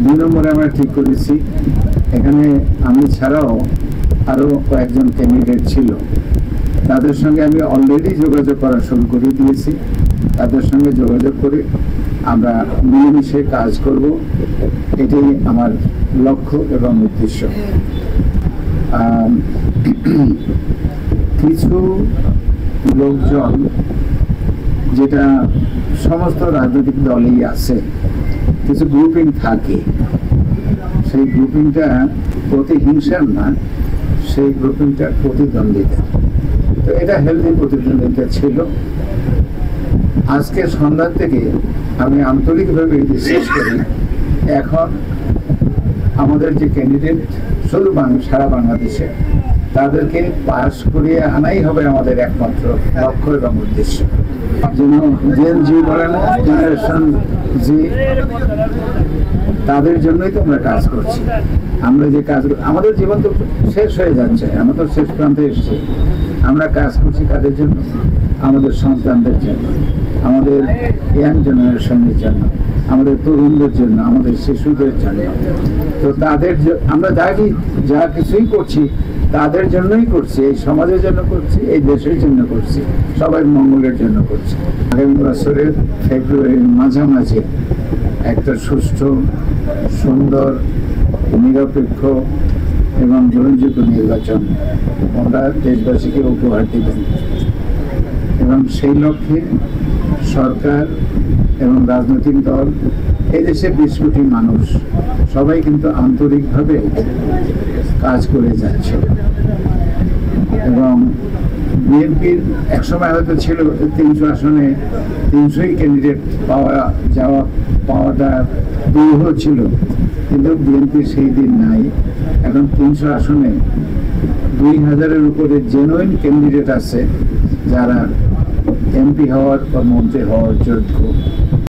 2 নম্বরে আমরা ঠিক করেছি এখানে আমি ছাড়াও আরো কয়েকজন ক্যান্ডিডেট ছিল, তাদের সঙ্গে আমি অলরেডি যোগাযোগ করা শুরু করে দিয়েছি। তাদের সঙ্গে যোগাযোগ করে আমরা মিলেমিশে কাজ করব, এটাই আমার লক্ষ্য এবং উদ্দেশ্য। কিছু লোকজন, যেটা সমস্ত রাজনৈতিক দলেই আছে, কিছু গ্রুপিং থাকে, সেই গ্রুপিংটা প্রতিহিংসার না, সেই গ্রুপিংটা প্রতিদ্বন্দ্বিতা। তো এটা হেলদি প্রতিদ্বন্দ্বিতা ছিল। আজকে সন্ধ্যার থেকে আমি আন্তরিকভাবে বিশ্বাস করি এখন আমাদের যে ক্যান্ডিডেট শুধু সারা বাংলাদেশে, তাদেরকে পাস করিয়ে আনাই হবে আমাদের একমাত্র লক্ষ্য এবং উদ্দেশ্য। যেন জেন জি বলেন, জেনারেশন জি, তাদের জন্যই তো আমরা কাজ করছি। আমরা যে কাজ, আমাদের জীবন তো শেষ হয়ে যাচ্ছে, আমরা তো শেষ প্রান্তে এসেছি। আমরা কাজ করছি কাদের জন্য? আমাদের সন্তানদের জন্য, আমাদের ইয়াং জেনারেশনের জন্য, আমাদের তরুণদের জন্য, আমাদের শিশুদের জন্য। তো তাদের আমরা যা কিছুই করছি তাদের জন্যই করছি, এই সমাজের জন্য করছি, এই দেশের জন্য করছি, সবাই মঙ্গলের জন্য করছি। আগামী বছরের ফেব্রুয়ারির মাঝামাঝি একটা সুষ্ঠু, সুন্দর, নিরপেক্ষ এবং গ্রহণযোগ্য নির্বাচন আমরা দেশবাসীকে উপহার দেবেন, এবং সেই লক্ষ্যে সরকার এবং রাজনৈতিক দল, এদেশে 20 কোটি মানুষ সবাই কিন্তু আন্তরিকভাবে কাজ করে যাচ্ছে। এবং বিএনপির একসময় হয়তো ছিল 300 আসনে 300ই ক্যান্ডিডেট পাওয়াটা দুরূহ ছিল, কিন্তু বিএনপির সেই দিন নাই। এখন 300 আসনে 2000-এর উপরে জেনুইন ক্যান্ডিডেট আছে, যারা এমপি হওয়ার বা মন্ত্রী হওয়ার যোগ্য।